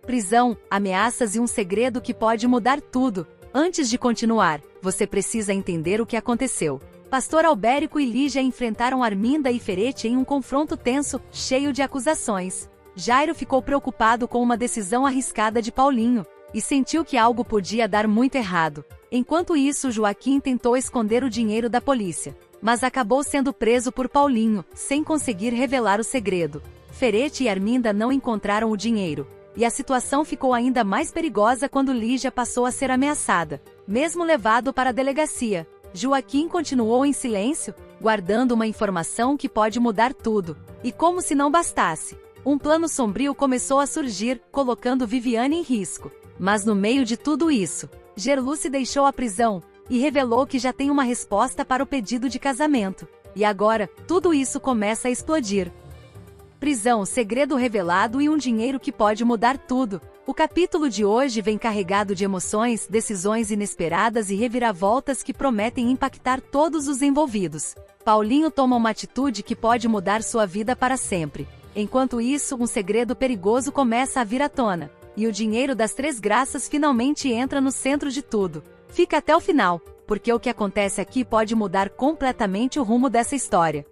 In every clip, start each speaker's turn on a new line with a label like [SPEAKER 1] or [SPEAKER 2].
[SPEAKER 1] prisão, ameaças e um segredo que pode mudar tudo. Antes de continuar, você precisa entender o que aconteceu. Pastor Albérico e Lígia enfrentaram Arminda e Ferete em um confronto tenso, cheio de acusações. Jairo ficou preocupado com uma decisão arriscada de Paulinho, e sentiu que algo podia dar muito errado. Enquanto isso, Joaquim tentou esconder o dinheiro da polícia, mas acabou sendo preso por Paulinho, sem conseguir revelar o segredo. Ferete e Arminda não encontraram o dinheiro, e a situação ficou ainda mais perigosa quando Lígia passou a ser ameaçada. Mesmo levado para a delegacia, Joaquim continuou em silêncio, guardando uma informação que pode mudar tudo. E como se não bastasse, um plano sombrio começou a surgir, colocando Viviane em risco. Mas no meio de tudo isso, Gerluce deixou a prisão e revelou que já tem uma resposta para o pedido de casamento. E agora, tudo isso começa a explodir. Prisão, segredo revelado e um dinheiro que pode mudar tudo. O capítulo de hoje vem carregado de emoções, decisões inesperadas e reviravoltas que prometem impactar todos os envolvidos. Paulinho toma uma atitude que pode mudar sua vida para sempre. Enquanto isso, um segredo perigoso começa a vir à tona. E o dinheiro das Três Graças finalmente entra no centro de tudo. Fica até o final, porque o que acontece aqui pode mudar completamente o rumo dessa história.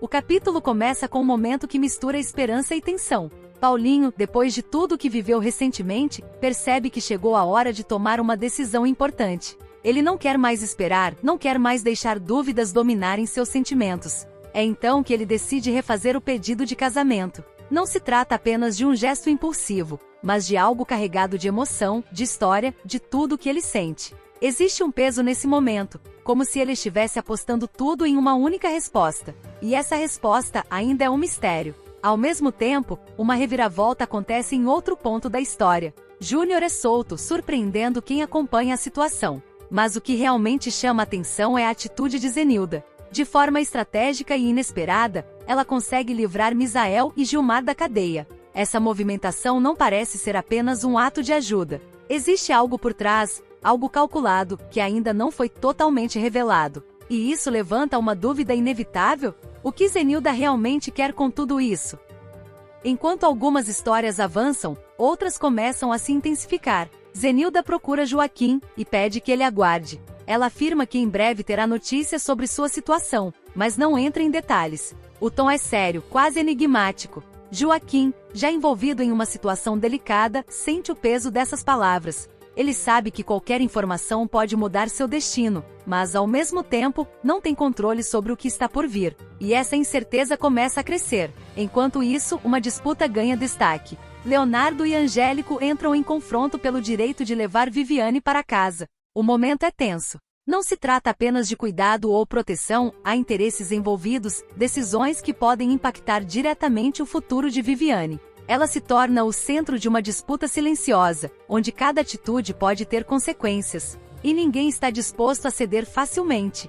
[SPEAKER 1] O capítulo começa com um momento que mistura esperança e tensão. Paulinho, depois de tudo que viveu recentemente, percebe que chegou a hora de tomar uma decisão importante. Ele não quer mais esperar, não quer mais deixar dúvidas dominarem seus sentimentos. É então que ele decide refazer o pedido de casamento. Não se trata apenas de um gesto impulsivo, mas de algo carregado de emoção, de história, de tudo que ele sente. Existe um peso nesse momento, como se ele estivesse apostando tudo em uma única resposta. E essa resposta ainda é um mistério. Ao mesmo tempo, uma reviravolta acontece em outro ponto da história. Júnior é solto, surpreendendo quem acompanha a situação. Mas o que realmente chama atenção é a atitude de Zenilda. De forma estratégica e inesperada, ela consegue livrar Misael e Gilmar da cadeia. Essa movimentação não parece ser apenas um ato de ajuda. Existe algo por trás, algo calculado, que ainda não foi totalmente revelado. E isso levanta uma dúvida inevitável: o que Zenilda realmente quer com tudo isso? Enquanto algumas histórias avançam, outras começam a se intensificar. Zenilda procura Joaquim e pede que ele aguarde. Ela afirma que em breve terá notícias sobre sua situação, mas não entra em detalhes. O tom é sério, quase enigmático. Joaquim, já envolvido em uma situação delicada, sente o peso dessas palavras. Ele sabe que qualquer informação pode mudar seu destino, mas ao mesmo tempo, não tem controle sobre o que está por vir. E essa incerteza começa a crescer. Enquanto isso, uma disputa ganha destaque. Leonardo e Angélico entram em confronto pelo direito de levar Viviane para casa. O momento é tenso. Não se trata apenas de cuidado ou proteção, há interesses envolvidos, decisões que podem impactar diretamente o futuro de Viviane. Ela se torna o centro de uma disputa silenciosa, onde cada atitude pode ter consequências. E ninguém está disposto a ceder facilmente.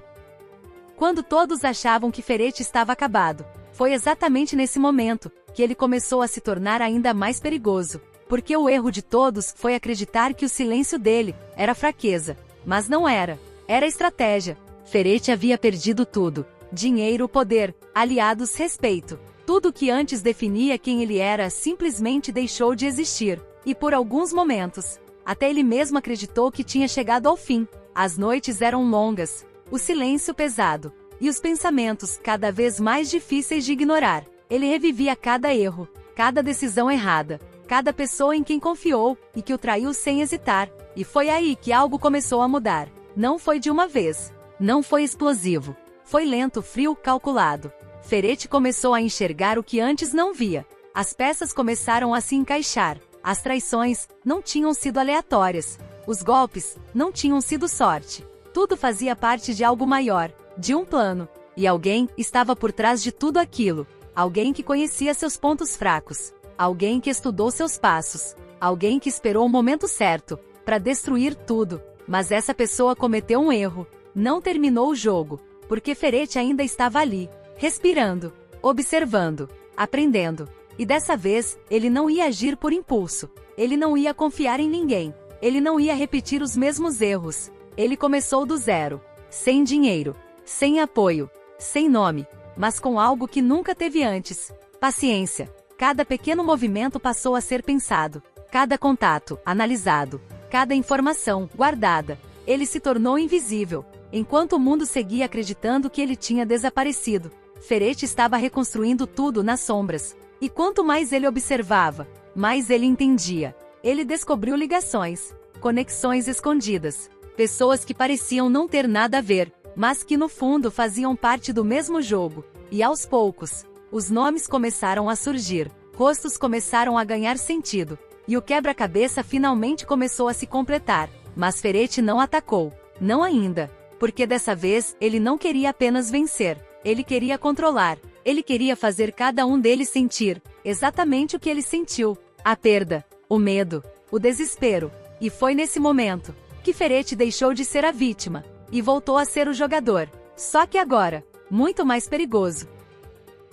[SPEAKER 1] Quando todos achavam que Ferete estava acabado, foi exatamente nesse momento que ele começou a se tornar ainda mais perigoso. Porque o erro de todos foi acreditar que o silêncio dele era fraqueza. Mas não era. Era estratégia. Ferete havia perdido tudo: dinheiro, poder, aliados, respeito. Tudo que antes definia quem ele era simplesmente deixou de existir. E por alguns momentos, até ele mesmo acreditou que tinha chegado ao fim. As noites eram longas, o silêncio pesado, e os pensamentos cada vez mais difíceis de ignorar. Ele revivia cada erro, cada decisão errada, cada pessoa em quem confiou e que o traiu sem hesitar. E foi aí que algo começou a mudar. Não foi de uma vez. Não foi explosivo. Foi lento, frio, calculado. Ferete começou a enxergar o que antes não via. As peças começaram a se encaixar. As traições não tinham sido aleatórias. Os golpes não tinham sido sorte. Tudo fazia parte de algo maior, de um plano. E alguém estava por trás de tudo aquilo. Alguém que conhecia seus pontos fracos. Alguém que estudou seus passos. Alguém que esperou o momento certo para destruir tudo. Mas essa pessoa cometeu um erro. Não terminou o jogo, porque Ferete ainda estava ali, respirando, observando, aprendendo. E dessa vez, ele não ia agir por impulso. Ele não ia confiar em ninguém. Ele não ia repetir os mesmos erros. Ele começou do zero. Sem dinheiro, sem apoio, sem nome, mas com algo que nunca teve antes: paciência. Cada pequeno movimento passou a ser pensado. Cada contato, analisado. Cada informação, guardada. Ele se tornou invisível, enquanto o mundo seguia acreditando que ele tinha desaparecido. Ferete estava reconstruindo tudo nas sombras. E quanto mais ele observava, mais ele entendia. Ele descobriu ligações, conexões escondidas. Pessoas que pareciam não ter nada a ver, mas que no fundo faziam parte do mesmo jogo. E aos poucos, os nomes começaram a surgir, rostos começaram a ganhar sentido, e o quebra-cabeça finalmente começou a se completar. Mas Ferete não atacou. Não ainda. Porque dessa vez, ele não queria apenas vencer. Ele queria controlar. Ele queria fazer cada um deles sentir exatamente o que ele sentiu. A perda, o medo, o desespero. E foi nesse momento que Ferete deixou de ser a vítima e voltou a ser o jogador. Só que agora, muito mais perigoso.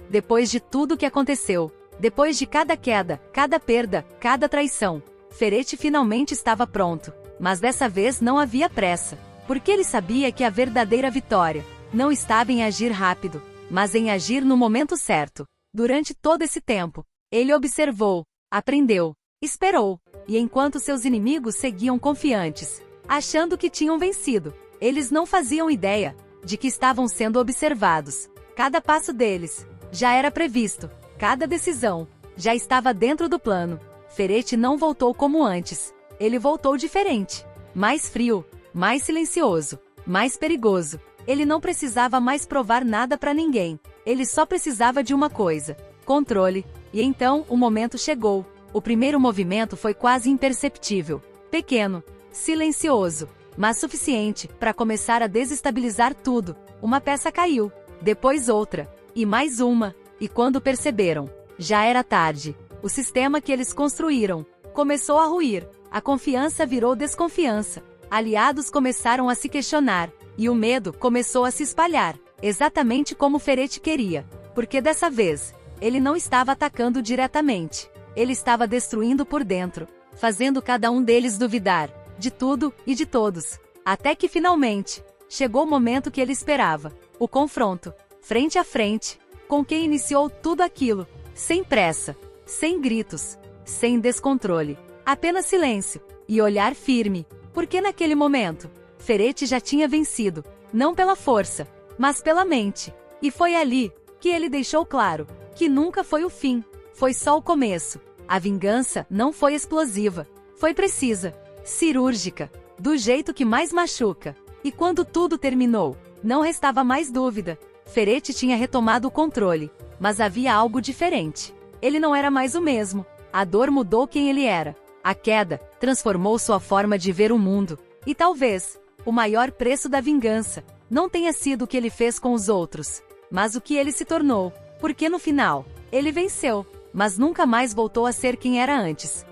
[SPEAKER 1] Depois de tudo que aconteceu, depois de cada queda, cada perda, cada traição, Ferete finalmente estava pronto. Mas dessa vez não havia pressa, porque ele sabia que a verdadeira vitória não estava em agir rápido, mas em agir no momento certo. Durante todo esse tempo, ele observou, aprendeu, esperou, e enquanto seus inimigos seguiam confiantes, achando que tinham vencido, eles não faziam ideia de que estavam sendo observados. Cada passo deles já era previsto, cada decisão já estava dentro do plano. Ferete não voltou como antes. Ele voltou diferente, mais frio, mais silencioso, mais perigoso. Ele não precisava mais provar nada para ninguém. Ele só precisava de uma coisa: controle. E então, o momento chegou. O primeiro movimento foi quase imperceptível. Pequeno, silencioso, mas suficiente para começar a desestabilizar tudo. Uma peça caiu, depois outra, e mais uma. E quando perceberam, já era tarde. O sistema que eles construíram começou a ruir. A confiança virou desconfiança. Aliados começaram a se questionar. E o medo começou a se espalhar. Exatamente como Ferete queria. Porque dessa vez, ele não estava atacando diretamente. Ele estava destruindo por dentro. Fazendo cada um deles duvidar. De tudo e de todos. Até que finalmente, chegou o momento que ele esperava. O confronto. Frente a frente. Com quem iniciou tudo aquilo. Sem pressa. Sem gritos. Sem descontrole. Apenas silêncio, e olhar firme, porque naquele momento, Ferete já tinha vencido, não pela força, mas pela mente. E foi ali que ele deixou claro que nunca foi o fim, foi só o começo. A vingança não foi explosiva, foi precisa, cirúrgica, do jeito que mais machuca. E quando tudo terminou, não restava mais dúvida. Ferete tinha retomado o controle, mas havia algo diferente. Ele não era mais o mesmo. A dor mudou quem ele era. A queda transformou sua forma de ver o mundo. E talvez, o maior preço da vingança não tenha sido o que ele fez com os outros, mas o que ele se tornou. Porque no final, ele venceu, mas nunca mais voltou a ser quem era antes.